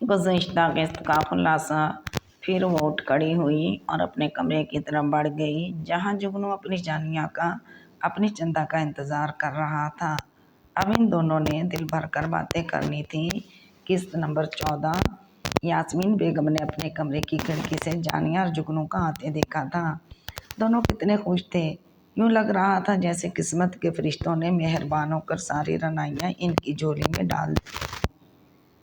गुज़िश्ता क़िस्त का खुलासा। फिर वो उठ खड़ी हुई और अपने कमरे की तरफ बढ़ गई, जहाँ जुगनू अपनी जानिया का, अपनी चंदा का इंतज़ार कर रहा था। अब इन दोनों ने दिल भर कर बातें करनी थी। किस्त नंबर 14। यास्मीन बेगम ने अपने कमरे की खिड़की से जानिया और जुगनू का आते देखा था। दोनों कितने खुश थे। यूं लग रहा था जैसे किस्मत के फरिश्तों ने मेहरबान होकर सारी रनाइयाँ इनकी झोली में डाल दी।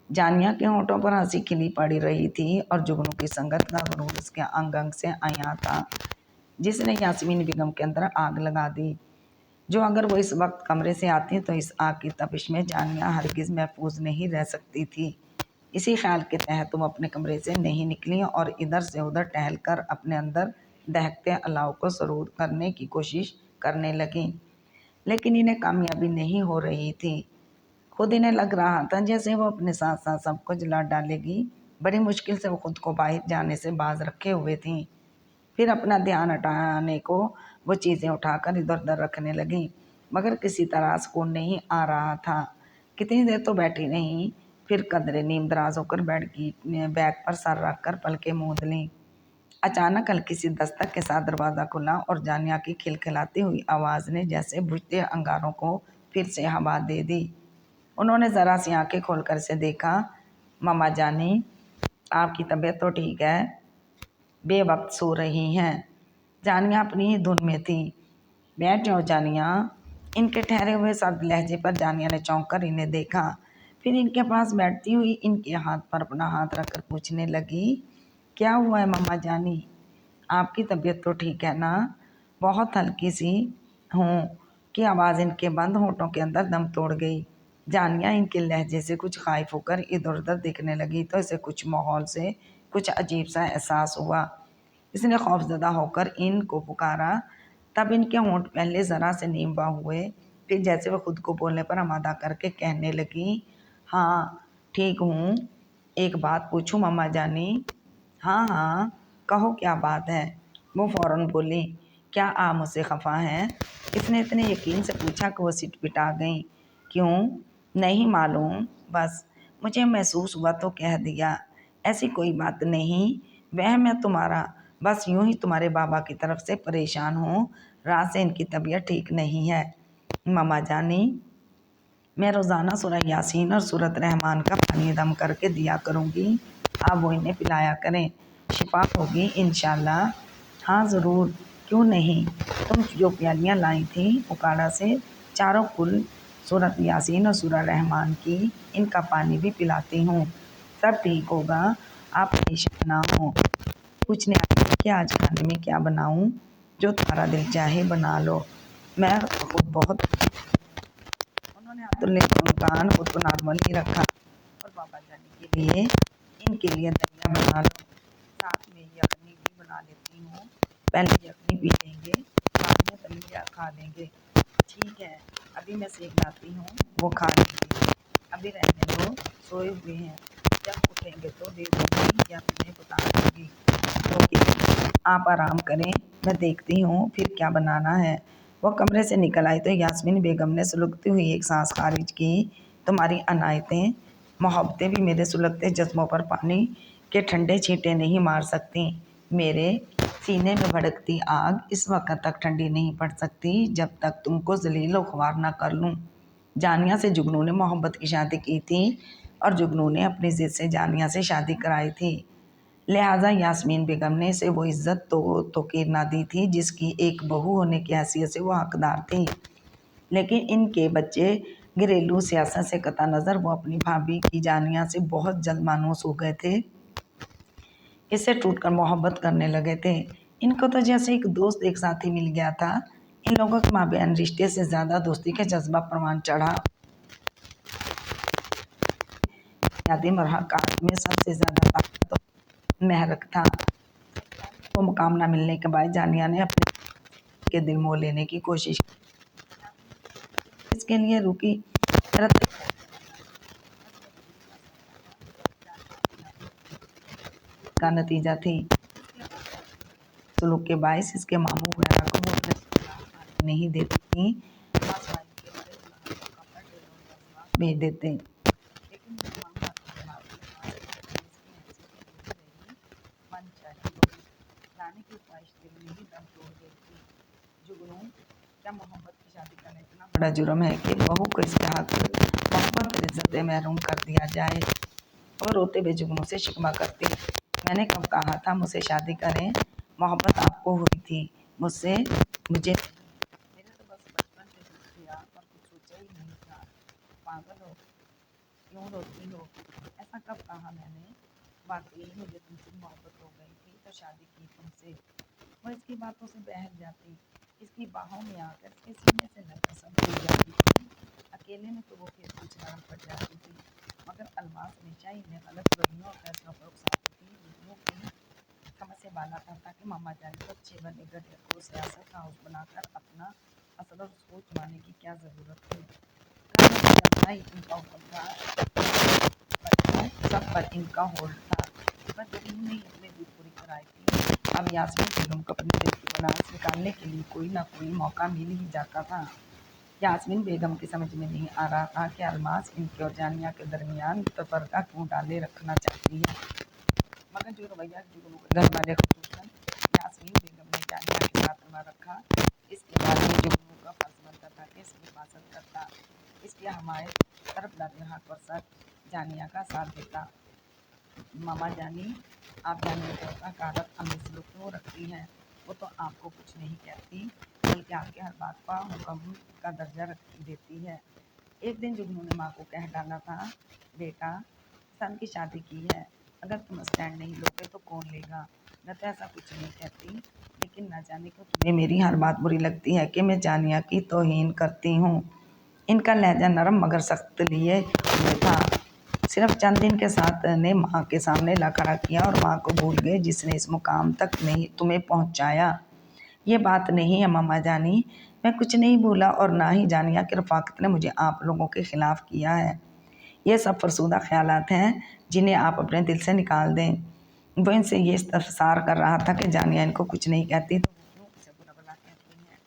जानिया के होठों पर हंसी खिली पड़ी रही थी और जुगनू की संगत का गुरूर उसके अंग अंग से आया था, जिसने यास्मीन बेगम के अंदर आग लगा दी। जो अगर वो इस वक्त कमरे से आती तो इस आग की तपिश में जानिया हरगिज महफूज नहीं रह सकती थी। इसी ख्याल के तहत तुम अपने कमरे से नहीं निकली और इधर से उधर टहल कर अपने अंदर दहकते अलाव को सरूर करने की कोशिश करने लगी, लेकिन इन्हें कामयाबी नहीं हो रही थी। खुद इन्हें लग रहा था जैसे वो अपने साथ साथ सबको जला डालेगी। बड़ी मुश्किल से वो खुद को बाहर जाने से बाज रखे हुए थी। फिर अपना ध्यान हटाने को वो चीज़ें उठाकर इधर उधर रखने लगी, मगर किसी तरह सुकून नहीं आ रहा था। कितनी देर तो बैठी नहीं, फिर कदरे नीम दराज होकर बैग पर सर रख कर पलकें मूंद लीं। अचानक हल्की सी दस्तक के साथ दरवाज़ा खुला और जानिया की खिलखिलाती हुई आवाज़ ने जैसे बुझते अंगारों को फिर से हवा दे दी। उन्होंने ज़रा सी आंखें खोलकर से देखा। मम्मा जानी, आपकी तबीयत तो ठीक है, बेवक्त सो रही हैं। जानिया अपनी ही धुन में थी। बैठ जाओ जानिया। इनके ठहरे हुए सर्द लहजे पर जानिया ने चौंक कर इन्हें देखा। फिर इनके पास बैठती हुई इनके हाथ पर अपना हाथ रखकर पूछने लगी, क्या हुआ है मम्मा जानी? आपकी तबीयत तो ठीक है ना? बहुत हल्की सी हूँ कि आवाज़ इनके बंद होठों के अंदर दम तोड़ गई। जानिया इनके लहजे से कुछ खाइफ होकर इधर उधर देखने लगी तो इसे कुछ माहौल से कुछ अजीब सा एहसास हुआ। इसने खौफजदा होकर इनको पुकारा। तब इनके होंठ पहले ज़रा से नींबा हुए, फिर जैसे वह खुद को बोलने पर आमादा करके कहने लगी, हाँ ठीक हूँ, एक बात पूछूं मम्मा जानी? हाँ हाँ कहो, क्या बात है? वो फ़ौरन बोली, क्या आप मुझसे खफा हैं? इसने इतने यकीन से पूछा कि वो सिटपिटा गई। क्यों? नहीं मालूम, बस मुझे महसूस हुआ तो कह दिया। ऐसी कोई बात नहीं, वहम है तुम्हारा। बस यूं ही तुम्हारे बाबा की तरफ से परेशान हूँ। रात से इनकी तबीयत ठीक नहीं है। मम्मा जानी, मैं रोज़ाना सूरह यासीन और सूरत रहमान का पानी दम करके दिया करूँगी, आप वो इन्हें पिलाया करें, शिफा होगी इंशाल्लाह। हाँ ज़रूर, क्यों नहीं। तुम जो प्यालियाँ लाई थी उकाड़ा से, चारों कुल सूरत यासीन और सूरह रहमान की, इनका पानी भी पिलाती हूँ। सब ठीक होगा, आप परेशान ना हो। पूछने आई थी कि आज खाने में क्या बनाऊँ? जो तुम्हारा दिल चाहे बना लो, मैं खुद बहुत। उन्होंने अब्दुल कान खुद को नॉर्मल ही रखा और बाबा जाने के लिए इनके लिए दलिया बना लो, साथ में यखनी भी बना लेती हूँ। पहले यखनी पी लेंगे, बाद में दलिया खा लेंगे। ठीक है, अभी मैं सेक लाती हूँ, वो खा लेंगे। अभी रहने दो, सोए हुए हैं, जब उठेंगे तो दे दूँगी या तुम्हें बता दूँगी। ओके, आप आराम करें, मैं देखती हूँ फिर क्या बनाना है। वो कमरे से निकल आई तो यास्मीन बेगम ने सुलगती हुई एक सांस खारिज की। तुम्हारी अनायतें मोहब्बतें भी मेरे सुलगते जज्बों पर पानी के ठंडे छींटे नहीं मार सकती। मेरे सीने में भड़कती आग इस वक्त तक ठंडी नहीं पड़ सकती जब तक तुमको जलील व ख्वार ना कर लूँ। जानिया से जुगनू ने मोहब्बत की शादी की थी और जुगनू ने अपनी जिद से जानिया से शादी कराई थी। लिहाजा यास्मीन बेगम ने इसे वो इज़्ज़त तो तोकीर ना दी थी जिसकी एक बहू होने की हैसियत से वो हकदार थी। लेकिन इनके बच्चे घरेलू सियासत से कता नज़र वो अपनी भाभी की जानिया से बहुत जल्द मानूस हो गए थे। इससे टूटकर मोहब्बत करने लगे थे। इनको तो जैसे एक दोस्त एक साथी मिल गया था। इन लोगों के माबेन रिश्ते से ज़्यादा दोस्ती का जज्बा परवान चढ़ा। बुनियादी मरहकात में सबसे ज़्यादा ताकत तो महरक था। वो मुकाम ना मिलने के बाद जानिया ने अपने के दिल मोह लेने की कोशिश की। इसके लिए रुकी रत का नतीजा थी। सुलूक के बायस इसके मामू वगैरह को वो अपने नहीं देती थी, भेज देते। मन चाहे लोग लाने की ख्वाहिश दिल में ही दम तोड़ गई थी। जुगनू, क्या मोहब्बत की शादी करना इतना बड़ा जुर्म है कि बहू को इसके हक मोहब्बत और इज्जत महरूम कर दिया जाए? और रोते हुए जुगनू से शिकवा करती, मैंने कब कहा था मुझसे शादी करें? मोहब्बत आपको हुई थी, मुझसे मुझे मेरे तो बस बचपन से दुख किया और कुछ सोचा ही नहीं था। पागल हो, क्यों रोती हो? ऐसा कब कहा मैंने? वाकई मुझे तुमसे मोहब्बत हो गई थी तो शादी की तुमसे। वो इसकी बातों से बहल जाती, इसकी बाहों में आकर इसके सीने से लगकर सब भूल जाती थी। अकेले में तो वो फिर कुछ नरम पड़ जाती थी, मगर अलमास हमेशा ही इन्हें गलत रवैयों और फैसलों पर उकसाती थी। जुगनू की समझ से बाला था कि मामा जान को अच्छे बने घर को सियासत हाउस बनाकर अपना असल और सोच माने की क्या ज़रूरत थी। घर में इनका हुक्म था, सब पर इनका होल्ड था। बस जुगनू ने अपनी जिद पूरी कराई थी। अब यास्मीन बेगम को अपने दिल की गुनाह निकालने के लिए कोई ना कोई मौका मिल ही जाता था। यास्मीन बेगम की समझ में नहीं आ रहा था कि अलमास इनके और जानिया के दरमियान तफरका क्यों डाले रखना चाहती है। मगर जो रवैया जुगनू के घर वाले खुसूसन यास्मीन बेगम ने जानिया के साथ न रखा, इसके बाद में जुगनू का फर्ज बनता था कि इसकी हिफाजत करता, इसकी हमायत तरफदारी हक और सच जानिया का साथ देता। मामा जानी, आप जानिया की वकालत अम्मी से क्यों रखती हैं? वो तो आपको कुछ नहीं कहती, बल्कि आपके हर बात का हुक्म का दर्जा रख देती है। एक दिन जुगनू ने माँ को कह डाला था, बेटा सन की शादी की है, अगर तुम स्टैंड नहीं लोगे तो कौन लेगा? मैं तो ऐसा कुछ नहीं कहती, लेकिन ना जाने क्यों तुम्हें मेरी हर बात बुरी लगती है कि मैं जानिया की तौहीन करती हूँ। इनका लहजा नरम मगर सख्त लिए हुए था। सिर्फ चंद दिन के साथ ने माँ के सामने ला खड़ा किया और माँ को भूल गए जिसने इस मुकाम तक नहीं तुम्हें पहुँचाया। ये बात नहीं है मामा जानी, मैं कुछ नहीं भूला और ना ही जानिया की रफाकत ने मुझे आप लोगों के खिलाफ किया है। ये सब फरसूदा ख्यालात हैं जिन्हें आप अपने दिल से निकाल दें। वो इनसे ये इस्तफसार कर रहा था कि जानिया इनको कुछ नहीं कहती तो क्यों उसे बुरा भला कहती हैं।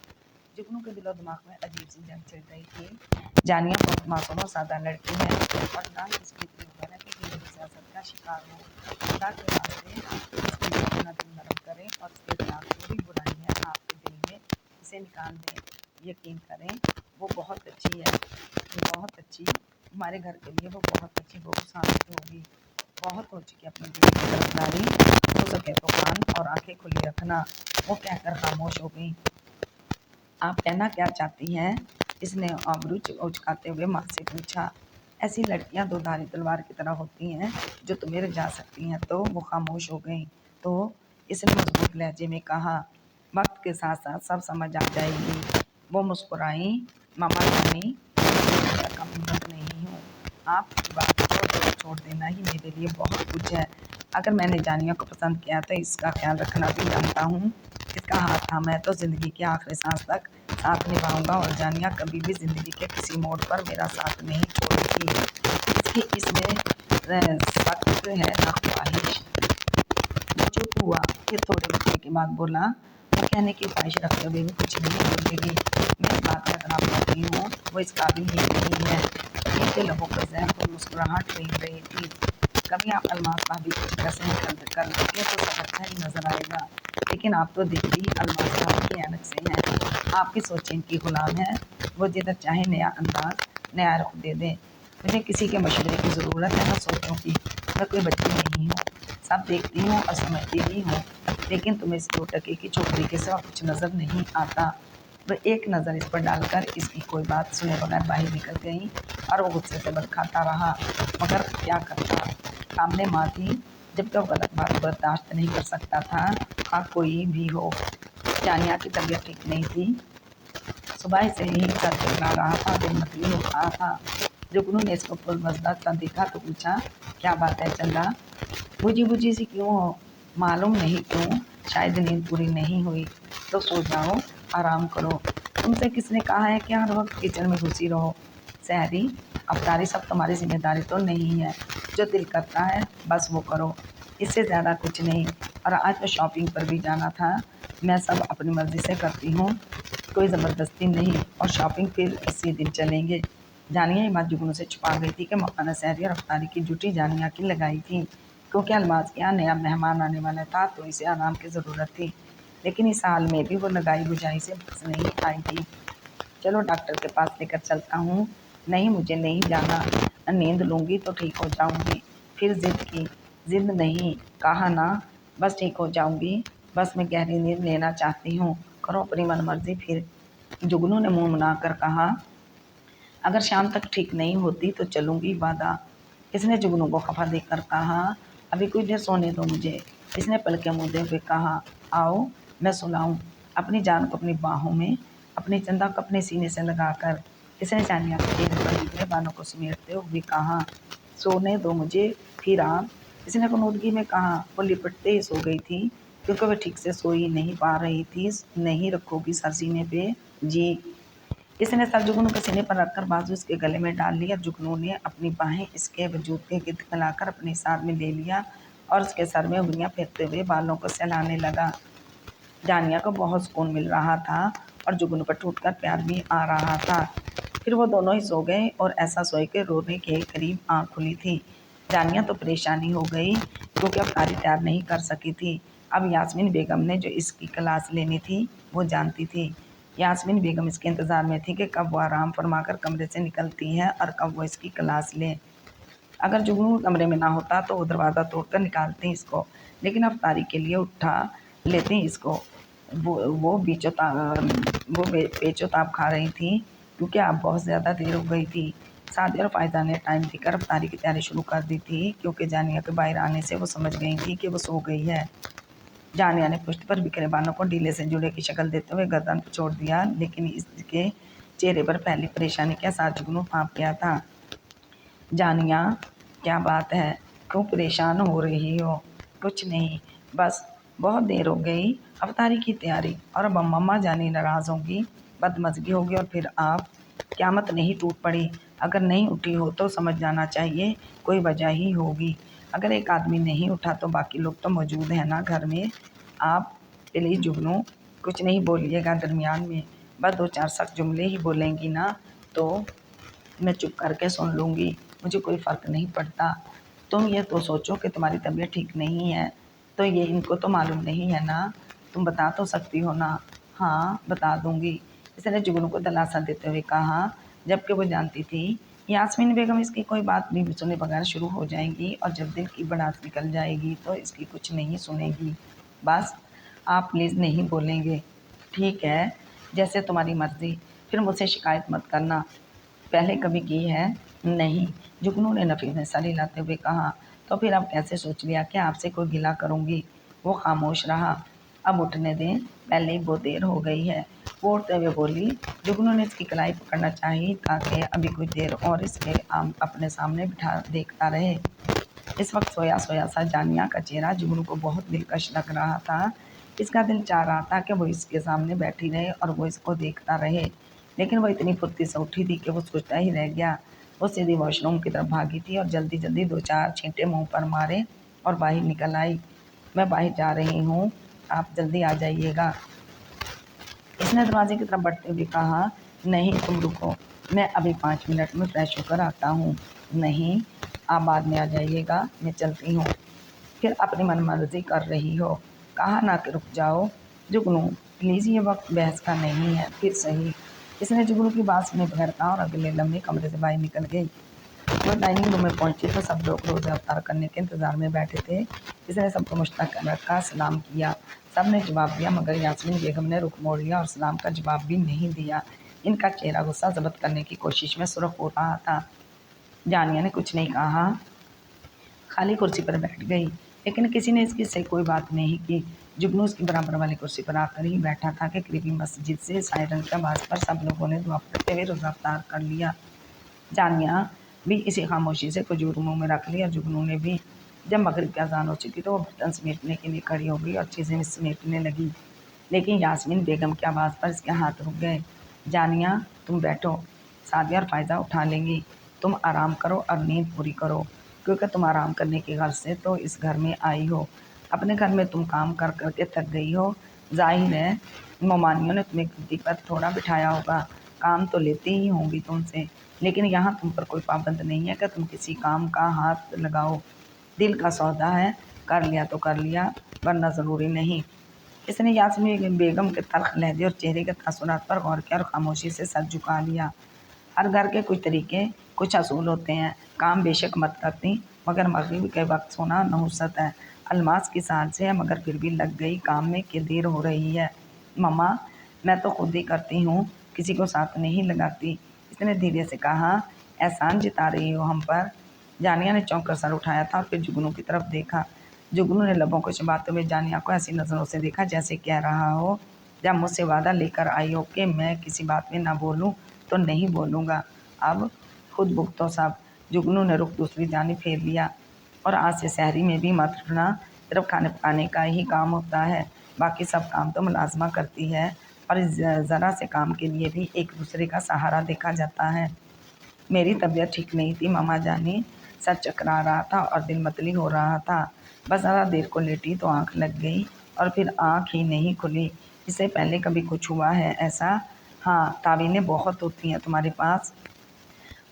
जुगनू के दिलो दिमाग में अजीब सी जंग चल रही थी। जानिया बहुत मासूम और सादा लड़की है और ना ही इसकी इतनी उम्र है कि किसी सियासत का शिकार हो। खुदा के वास्ते इसकी अपना दिल नरम करें और इसके खिलाफ जो भी बुराई है आपके दिल में इसे निकाल दें। यकीन करें वो बहुत अच्छी है, बहुत अच्छी, हमारे घर के लिए वो बहुत अच्छी बहू साबित होगी। बहुत हो चुकी अपने दिल की तरफदारी, हो सके तो कान और आंखें खुली रखना। वो कहकर खामोश हो गई। आप कहना क्या चाहती हैं? इसने आबरू उचकाते हुए माँ से पूछा। ऐसी लड़कियां दो धारी तलवार की तरह होती हैं जो तुम्हें रिझा सकती हैं। तो वो खामोश हो गई। तो इसने मजबूत लहजे में कहा, वक्त के साथ साथ सब समझ आ जाएगी। वो मुस्कुराई, मामा जानी मैं कम हिम्मत नहीं हूँ, आपकी बात को छोड़ देना ही मेरे लिए बहुत कुछ है। अगर मैंने जानिया को पसंद किया तो इसका ख्याल रखना भी जानता हूँ। इसका हाथ थामा है तो ज़िंदगी की आखिरी सांस तक साथ निभाऊंगा और जानिया कभी भी ज़िंदगी के किसी मोड़ पर मेरा साथ नहीं छोड़ेगी। इसकी इसमें सख्त है ना ख्वाहिश। वो चुप हुआ, फिर थोड़े वक्त के बाद बोला, वो कहने की ख्वाहिश रखते हुए भी कुछ नहीं बोलेगी। मैं इस बात का इतना पाती हूँ, वो इस काबिल ही नहीं है। इनके लबों पर जहर को मुस्कुराहट रेंग रही थी। कभी आप अलमास भाभी की तरह से निकल कर देखे तो सब अच्छा ही नजर आएगा, लेकिन आप तो दिखती ही अलमास भाभी की ऐनक से हैं। आपकी सोच इनकी गुलाम है, वो जिधर चाहे नया अंदाज नया रुख दे दे। मुझे किसी के मशवरे की ज़रूरत है ना सोचों की। मैं कोई बच्ची नहीं हूँ, सब देखती हूँ और समझती भी हूँ, लेकिन तुम्हें इस 2 टके की छोकरी के सिवा कुछ नज़र नहीं आता। वह एक नज़र इस पर डालकर इसकी कोई बात सुने बगैर बाहर निकल गई और वो गुस्से से बरखाता रहा, मगर क्या करता। सामने माँ थी, जबकि वो गलत बात बर्दाश्त नहीं कर सकता था। कोई भी हो, जानिया की तबीयत ठीक नहीं थी। सुबह से ही सर चकरा रहा था, दिल मतली हो रहा था। जुगनू ने इसको पुरमज़दा सा देखा तो पूछा, क्या बात है चंदा? बुझी बुझी सी क्यों हो? मालूम नहीं क्यों, शायद नींद पूरी नहीं हुई। तो सो जाओ, आराम करो। तुमसे किसने कहा है कि हर वक्त किचन में घुसी रहो? सहरी, अफतारी सब तुम्हारी जिम्मेदारी तो नहीं है। जो दिल करता है बस वो करो, इससे ज़्यादा कुछ नहीं। और आज तो शॉपिंग पर भी जाना था। मैं सब अपनी मर्ज़ी से करती हूँ, कोई ज़बरदस्ती नहीं। और शॉपिंग फिर इसी दिन चलेंगे। जानिया ये बात जुगनू से छुपा गई थी कि मौलाना सहरी और अफतारी की ड्यूटी जानिया की लगाई थी। क्योंकि अलमाज के यहाँ नया मेहमान आने वाला था तो इसे आराम की ज़रूरत थी, लेकिन इस हाल में भी वो लगाई बुझाई से बस नहीं आई थी। चलो डॉक्टर के पास लेकर चलता हूँ। नहीं, मुझे नहीं जाना, नींद लूँगी तो ठीक हो जाऊँगी। फिर जिद की, जिद नहीं, कहा ना, बस ठीक हो जाऊँगी, बस मैं गहरी नींद लेना चाहती हूँ, करो अपनी मनमर्जी। फिर जुगनू ने मुंह बनाकर कहा, अगर शाम तक ठीक नहीं होती तो चलूँगी, वादा। इसने जुगनू को खफा देकर कहा, अभी कुछ देर सोने दो मुझे। इसने पलकें मूंदे हुए कहा, आओ मैं सुलाऊं। अपनी जान को अपनी बाहों में, अपनी चंदा को अपने सीने से लगाकर इसने जानिया के चेहरे पर बिखरे बालों को समेटते हुए कहा, सोने दो मुझे, फिर आप। इसने कनौदगी में कहा। वो लिपटते ही सो गई थी, क्योंकि वह ठीक से सोई नहीं पा रही थी। नहीं रखोगी सर सीने पे, जी। इसने सर जुगनू के सीने पर रखकर बाजू इसके गले में डाल लिया। जुगनू ने अपनी बाहें इसके वजूद के गिर्द फैलाकर अपने साथ में ले लिया और उसके सर में उंगलियां फेरते हुए बालों को सहलाने लगा। जानिया को बहुत सुकून मिल रहा था और जुगनू पर टूटकर प्यार भी आ रहा था। फिर वो दोनों ही सो गए और ऐसा सोए के रोने के करीब आँख खुली थी। जानिया तो परेशानी हो गई, क्योंकि अब तारी तैयार नहीं कर सकी थी। अब यास्मीन बेगम ने जो इसकी क्लास लेनी थी वो जानती थी। यास्मीन बेगम इसके इंतज़ार में थी कि कब वो आराम फरमाकर कमरे से निकलती है और कब वो इसकी क्लास ले। अगर जुगनू कमरे में ना होता तो वो दरवाज़ा तोड़कर निकालते इसको, लेकिन अब तारी के लिए उठा लेते इसको। वो पेचोताप खा रही थी, क्योंकि अब बहुत ज़्यादा देर हो गई थी। सादिया और फायदा ने टाइम देकर अफ्तारी की तैयारी शुरू कर दी थी, क्योंकि जानिया के बाहर आने से वो समझ गई थी कि वो सो गई है। जानिया ने पुष्ट पर बिखरे बालों को ढीले से जुड़े की शक्ल देते हुए गर्दन पर छोड़ दिया, लेकिन इसके चेहरे पर पहली परेशानी के साथ जुगनू भाप गया था। जानिया, क्या बात है, क्यों परेशान हो रही हो? कुछ नहीं, बस बहुत देर हो गई अफ्तारी की तैयारी, और अब मम्मा जानी नाराज़ होंगी, बदमज़गी होगी और फिर आप। क़यामत नहीं टूट पड़ी। अगर नहीं उठी हो तो समझ जाना चाहिए कोई वजह ही होगी। अगर एक आदमी नहीं उठा तो बाकी लोग तो मौजूद हैं ना घर में। आप प्लीज़ जुगनू कुछ नहीं बोलिएगा दरमियान में, बस दो चार सख्त जुमले ही बोलेंगी ना तो मैं चुप करके सुन लूँगी, मुझे कोई फ़र्क नहीं पड़ता। तुम ये तो सोचो कि तुम्हारी तबीयत ठीक नहीं है, तो ये इनको तो मालूम नहीं है ना, तुम बता तो सकती हो ना। हाँ, बता दूँगी, इसने जुगनू को दिलासा देते हुए कहा, जबकि वो जानती थी यास्मीन बेगम इसकी कोई बात नहीं सुने बगैर शुरू हो जाएंगी और जब दिल की भड़ास निकल जाएगी तो इसकी कुछ नहीं सुनेगी। बस आप प्लीज़ नहीं बोलेंगे, ठीक है, जैसे तुम्हारी मर्ज़ी, फिर मुझसे शिकायत मत करना। पहले कभी की है? नहीं, जुगनू ने नफ़ी में सर हिलाते हुए कहा। तो फिर अब कैसे सोच लिया कि आपसे कोई गिला करूँगी? वो खामोश रहा। अब उठने दें, पहले ही बहुत देर हो गई है, वो उठते हुए बोली। जुगनू ने इसकी कलाई पकड़ना चाही ताकि अभी कुछ देर और इसके अपने सामने बिठा देखता रहे। इस वक्त सोया सोया सा जानिया का चेहरा जुगनू को बहुत दिलकश लग रहा था। इसका दिल चाह रहा था कि वो इसके सामने बैठी रहे और वो इसको देखता रहे, लेकिन वो इतनी फुर्ती से उठी थी कि वो सोचता ही रह गया। वो सीधी वॉशरूम की तरफ भागी थी और जल्दी जल्दी दो चार छींटे मुंह पर मारे और बाहर निकल आई। मैं बाहर जा रही हूँ, आप जल्दी आ जाइएगा, इसने दरवाजे की तरफ बढ़ते हुए कहा। नहीं, तुम रुको, मैं अभी 5 मिनट में फ्रेश होकर आता हूँ। नहीं, आप बाद में आ जाइएगा, मैं चलती हूँ। फिर अपनी मनमर्जी कर रही हो, कहा ना कि रुक जाओ। जुगनू, प्लीज़ ये वक्त बहस का नहीं है, फिर सही, इसने जुगनू की बात सुने बगैर कहा और अगले लम्हे कमरे से बाहर निकल गई। वो डाइनिंग रूम में पहुंची तो सब लोग रोज़ा अफ्तार करने के इंतज़ार में बैठे थे। इसने सबको मुश्तक़ रखा, सलाम किया, सब ने जवाब दिया, मगर यास्मीन बेगम ने रुख मोड़ लिया और सलाम का जवाब भी नहीं दिया। इनका चेहरा गुस्सा ज़ब्त करने की कोशिश में सुर्ख हो रहा था। जानिया ने कुछ नहीं कहा, खाली कुर्सी पर बैठ गई, लेकिन किसी ने इसकी से कोई बात नहीं की। जुगनू उसकी बराबर वाली कुर्सी पर आकर ही बैठा था कि करीबी मस्जिद से सायरन की आवाज़ पर सब लोगों ने दुआ पढ़ते हुए रोज़ा अफ्तार कर लिया। जानिया भी इसी खामोशी से खजूर मुँह में रख लिया। जुगनू ने भी। जब मगरिब की अज़ान हो चुकी तो वो बर्तन समेटने के लिए खड़ी हो गई और चीज़ें समेटने लगी, लेकिन यास्मीन बेगम की आवाज़ पर इसके हाथ रुक गए। जानिया, तुम बैठो, सादिया और फ़ायदा उठा लेंगी, तुम आराम करो और नींद पूरी करो, क्योंकि तुम आराम करने की गर्ज से तो इस घर में आई हो। अपने घर में तुम काम कर कर के थक गई हो। ज़ाहिर है मोमानियों ने तुम्हें गद्दी पर थोड़ा बिठाया होगा, काम तो लेती ही होंगी तुमसे, लेकिन यहाँ तुम पर कोई पाबंद नहीं है कि तुम किसी काम का हाथ लगाओ। दिल का सौदा है, कर लिया तो कर लिया वरना ज़रूरी नहीं। इसने यास्मीन बेगम के तल्ख लहजे और चेहरे के तासुरात पर गौर किया और खामोशी से सर झुका लिया। हर घर के कुछ तरीके, कुछ असूल होते हैं। काम बेशक मत करती, मगर मगरिब के वक्त सोना नहुसत है। अलमास की साल से है, मगर फिर भी लग गई काम में कि देर हो रही है। मम्मा, मैं तो खुद ही करती हूँ, किसी को साथ नहीं लगाती। इसने धीरे से कहा। एहसान जता रही हो हम पर? जानिया ने चौंक कर सर उठाया था और फिर जुगनू की तरफ देखा। जुगनू ने लबों को चबाते हुए जानिया को ऐसी नज़रों से देखा जैसे कह रहा हो, जब मुझसे वादा लेकर आई हो कि मैं किसी बात में ना बोलूं तो नहीं बोलूँगा। अब खुद भुगतो सब। जुगनू ने रुख दूसरी जानिब फेर लिया। और आज से शहरी में भी मत रुकना, सिर्फ खाने पकाने का ही काम होता है, बाकी सब काम तो मुलाजमा करती है और ज़रा से काम के लिए भी एक दूसरे का सहारा देखा जाता है। मेरी तबीयत ठीक नहीं थी मामा जानी, सर चकरा रहा था और दिल मतली हो रहा था। बस ज़रा देर को लेटी तो आंख लग गई और फिर आंख ही नहीं खुली। इससे पहले कभी कुछ हुआ है ऐसा? हाँ, तावीनें बहुत होती हैं तुम्हारे पास,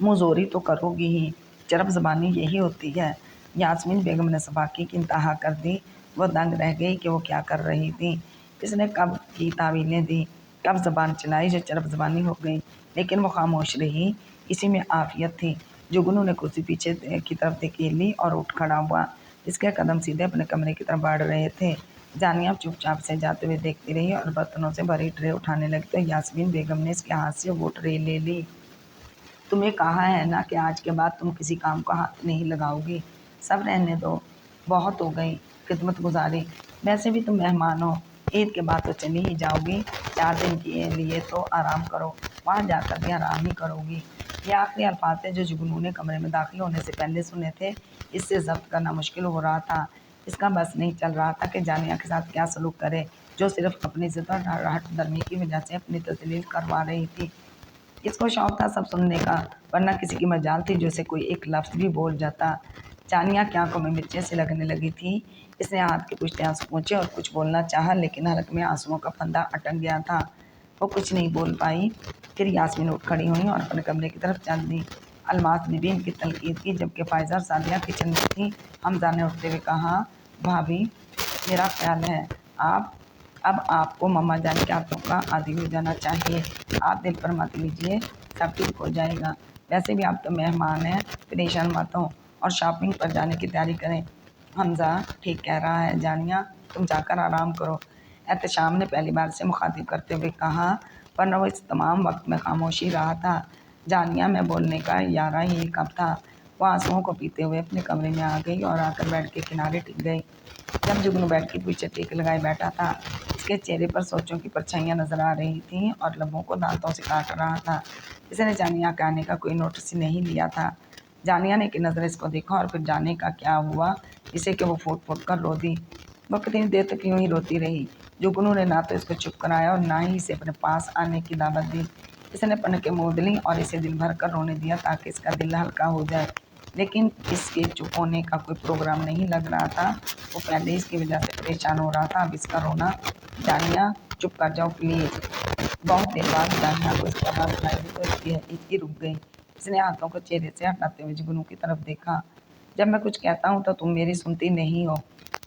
मुँहज़ोरी तो करोगी ही, चरब ज़बानी यही होती है। यास्मीन बेगम ने सफाकी की इंतहा कर दी। वो दंग रह गई कि वो क्या कर रही थी। इसने कब की तावीलें दी, कब ज़बान चलाई जो चरब ज़बानी हो गई, लेकिन वो खामोश रही। इसी में आफियत थी। जुगनू ने कुर्सी पीछे की तरफ धकेल ली और उठ खड़ा हुआ। इसके कदम सीधे अपने कमरे की तरफ बढ़ रहे थे। जानिया चुपचाप से जाते हुए देखती रही और बर्तनों से भरी ट्रे उठाने लगी तो यास्मीन बेगम ने इसके हाथ से वो ट्रे ले ली। तुम्हें कहा है ना कि आज के बाद तुम किसी काम का हाथ नहीं लगाओगी। सब रहने दो, बहुत हो गई खिदमत गुजारी। वैसे भी तुम मेहमान हो, ईद के बाद तो चली ही जाओगी। 4 दिन के लिए तो आराम करो, वहाँ जाकर भी आराम ही करोगी। ये आखिरी अल्फाज थे जो जुगनू ने कमरे में दाखिल होने से पहले सुने थे। इससे जब्त करना मुश्किल हो रहा था। इसका बस नहीं चल रहा था कि जानिया के साथ क्या सलूक करे, जो सिर्फ अपनी इज्जत और हट दर्मी की वजह से अपनी तस्लील करवा रही थी। इसको शौक था सब सुनने का, वरना किसी की मजाल थी जो इसे कोई एक लफ्ज़ भी बोल जाता। जानिया की आंखों में मिर्चें से लगने लगी थी। इसने हाथ के कुछ आंसू पोंछे और कुछ बोलना चाहा, लेकिन हलक में आंसुओं का फंदा अटक गया था। वो कुछ नहीं बोल पाई। फिर यास्मीन उठ खड़ी हुई और अपने कमरे की तरफ चल दी। अलमास ने भी इनकी तलकीद की, जबकि फायजा और सादिया किचन में थी। हमजा ने उठते हुए कहा, भाभी, मेरा ख्याल है आप अब आपको मम्मा जान के हाथों का आदी हो जाना चाहिए। आप दिल पर मत लीजिए, सब ठीक हो जाएगा। वैसे भी आप तो मेहमान हैं, परेशान मत हो और शॉपिंग पर जाने की तैयारी करें। हमजा ठीक कह रहा है जानिया, तुम जाकर आराम करो। एहतशाम ने पहली बार से मुखातिब करते हुए कहा, वरना वो इस तमाम वक्त में खामोशी रहा था। जानिया में बोलने का यारा ही कब था। वो आंसुओं को पीते हुए अपने कमरे में आ गई और आकर बेड के किनारे टिक गई। जब जुगनू बेड के पीछे टेक लगाए बैठा था, इसके चेहरे पर सोचों की परछाइयाँ नजर आ रही थीं और लबों को दांतों से काट रहा था। इसने जानिया के आने का कोई नोटिस ही नहीं लिया था। जानिया ने एक नज़र इसको देखा और फिर जाने का क्या हुआ इसे कि वो फूट फूट कर रो दी। वो कितनी देर तक यूं ही रोती रही। जुगनू ने ना तो इसको चुप कराया और ना ही इसे अपने पास आने की दावत दी। इसने पनके मूंद ली और इसे दिल भर कर रोने दिया ताकि इसका दिल हल्का हो जाए, लेकिन इसके चुप होने का कोई प्रोग्राम नहीं लग रहा था। वो पहले इसकी वजह से परेशान हो रहा था, अब इसका रोना। जानिया, चुप कर जाओ प्लीज़। बहुत देर बाद जानिया को इसकी आवाज़ सुनाई दी तो इसकी रुक गई। इसने हाथों को चेहरे से हटाते हुए जुगनू की तरफ देखा। जब मैं कुछ कहता हूँ तो तुम मेरी सुनती नहीं हो।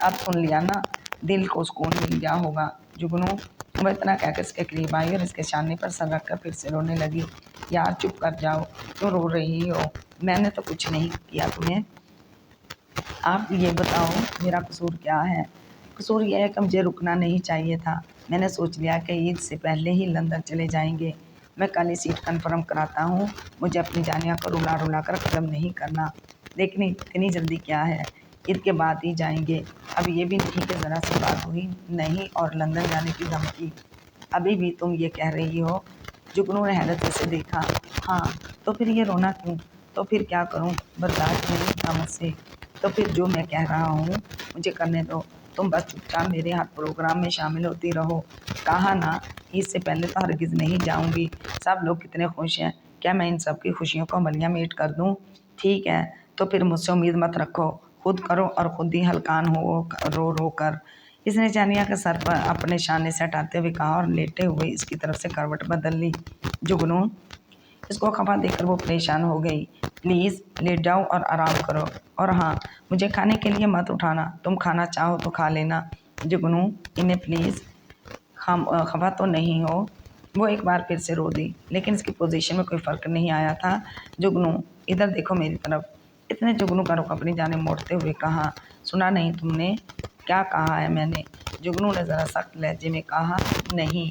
अब सुन लिया ना, दिल को सुकून मिल गया होगा। जुगनू, वो इतना कहकर इसके करीब आई और इसके सामने पर सर रख कर फिर से रोने लगी। यार चुप कर जाओ, क्यों रो रही हो? मैंने तो कुछ नहीं किया तुम्हें। आप ये बताओ मेरा कसूर क्या है? कसूर यह है कि मुझे रुकना नहीं चाहिए था। मैंने सोच लिया कि ईद से पहले ही लंदन चले जाएंगे। मैं कल ही सीट कन्फर्म कराता हूँ। मुझे अपनी जानिया को रुला रुला कर ख़त्म नहीं करना। लेकिन इतनी जल्दी क्या है, ईद के बाद ही जाएंगे। अब ये भी नहीं कि ज़रा सी बात हुई नहीं और लंदन जाने की धमकी। अभी भी तुम ये कह रही हो? जुगनू ने हैरत से देखा। हाँ, तो फिर ये रोना क्यों? तो फिर क्या करूँ, बर्दाश्त नहीं था मुझसे। तो फिर जो मैं कह रहा हूँ मुझे करने दो। तुम बस चुपचाप मेरे हाथ प्रोग्राम में शामिल होती रहो। कहा ना, इससे पहले तो हरगिज़ नहीं जाऊँगी। सब लोग कितने खुश हैं, क्या मैं इन सब की खुशियों को मलिया मेट कर दूँ? ठीक है, तो फिर मुझसे उम्मीद मत रखो। खुद करो और खुद ही हलकान हो रो रो कर। इसने जानिया के सर पर अपने शाने से हटाते हुए कहा और लेटे हुए इसकी तरफ से करवट बदल ली। जुगनू, اس کو خفا دیکھ کر وہ پریشان ہو گئی۔ پلیز لیٹ جاؤ اور آرام کرو، اور ہاں مجھے کھانے کے لیے مت اٹھانا، تم کھانا چاہو تو کھا لینا۔ جگنو انہیں پلیز خفا تو نہیں ہو؟ وہ ایک بار پھر سے رو دی، لیکن اس کی پوزیشن میں کوئی فرق نہیں آیا تھا۔ جگنو ادھر دیکھو میری طرف۔ اتنے جگنو کا رخ اپنی جانب موڑتے ہوئے کہا، سنا نہیں تم نے کیا کہا ہے میں نے؟ جگنو نے ذرا سخت لہجے میں کہا، نہیں،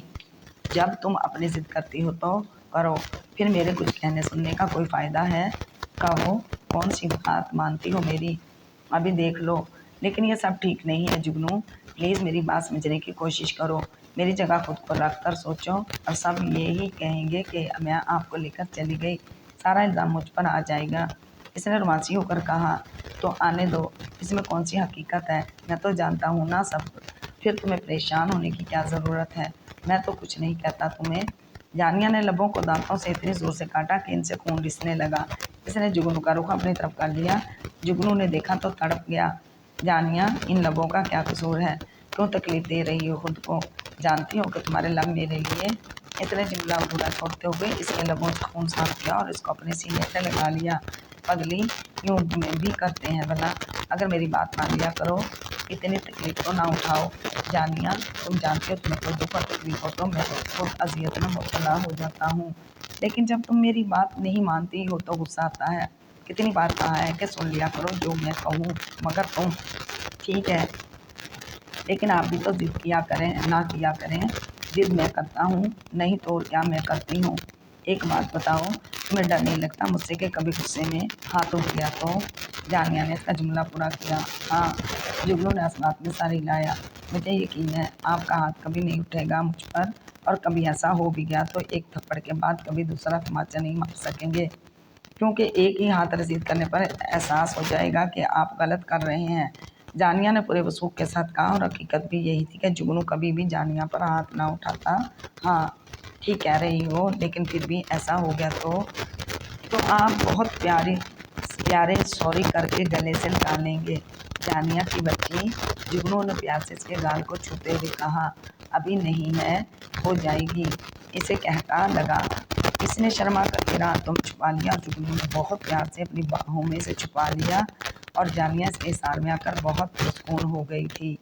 جب تم اپنی ضد کرتی ہو تو کرو، پھر میرے کچھ کہنے سننے کا کوئی فائدہ ہے؟ کہو کون سی بات مانتی ہو میری، ابھی دیکھ لو۔ لیکن یہ سب ٹھیک نہیں ہے جگنو، پلیز میری بات سمجھنے کی کوشش کرو، میری جگہ خود کو رکھ کر سوچو، اور سب یہی کہیں گے کہ میں آپ کو لے کر چلی گئی، سارا الزام مجھ پر آ جائے گا۔ اس نے رومانسی ہو کر کہا، تو آنے دو، اس میں کون سی حقیقت ہے، میں تو جانتا ہوں نا سب، پھر تمہیں پریشان ہونے کی کیا ضرورت ہے، میں تو کچھ نہیں کہتا تمہیں۔ جانیہ نے لبوں کو دانتوں سے اتنی زور سے کاٹا کہ ان سے خون رسنے لگا۔ اس نے جگنو کا رخ اپنی طرف کر لیا۔ جگنو نے دیکھا تو تڑپ گیا۔ جانیہ ان لبوں کا کیا قصور ہے، کیوں تکلیف دے رہی ہو خود کو؟ جانتی ہو کہ تمہارے لب میرے لیے؟ اتنے جملہ ادھورا چھوڑتے ہوئے اس کے لبوں سے خون صاف کیا اور اس کو اپنے سینے سے لگا لیا۔ پگلی یوں بھی کرتے ہیں بھلا، اگر میری بات مان لیا کرو، اتنی تکلیف تو نہ اٹھاؤ۔ جانیہ تم جانتی ہو تمہیں کوئی دکھ اور تکلیف ہو تو میں خود اذیت میں مبتلا ہو جاتا ہوں، لیکن جب تم میری بات نہیں مانتی ہو تو غصہ آتا ہے۔ کتنی بار کہا ہے کہ سن لیا کرو جو میں کہوں، مگر تم… ٹھیک ہے، لیکن آپ بھی تو ضد کیا کریں، نہ کیا کریں۔ ضد میں کرتا ہوں نہیں تو کیا میں کرتی ہوں؟ ایک بات بتاؤ، تمہیں ڈر نہیں لگتا مجھ سے کہ کبھی غصے میں ہاتھ اٹھ گیا تو؟ جانیہ نے اس کا جملہ پورا کیا۔ ہاں، جگنو نے اسبات میں سر ہلایا، مجھے یقین ہے آپ کا ہاتھ کبھی نہیں اٹھے گا مجھ پر، اور کبھی ایسا ہو بھی گیا تو ایک تھپڑ کے بعد کبھی دوسرا تماچا نہیں مار سکیں گے، کیونکہ ایک ہی ہاتھ رسید کرنے پر احساس ہو جائے گا کہ آپ غلط کر رہے ہیں۔ جانیہ نے پورے وثوق کے ساتھ کہا، اور حقیقت بھی یہی تھی کہ جگنو کبھی بھی جانیہ پر ہاتھ نہ اٹھاتا۔ ہاں ٹھیک کہہ رہی ہو، لیکن پھر بھی ایسا ہو گیا تو آپ بہت پیارے سوری کر کے گلے سے نکالیں گے۔ جانیہ کی بچی، جگنو نے پیار سے اس کے گال کو چھوتے ہوئے کہا، ابھی نہیں ہے، ہو جائے گی، اسے کہتا لگا۔ اس نے شرما کر میرا ہاتھوں میں چھپا لیا، اور جگنو نے بہت پیار سے اپنی باہوں میں سے چھپا لیا، اور جانیہ اس کے احسار میں آ کر بہت پرسکون ہو گئی تھی۔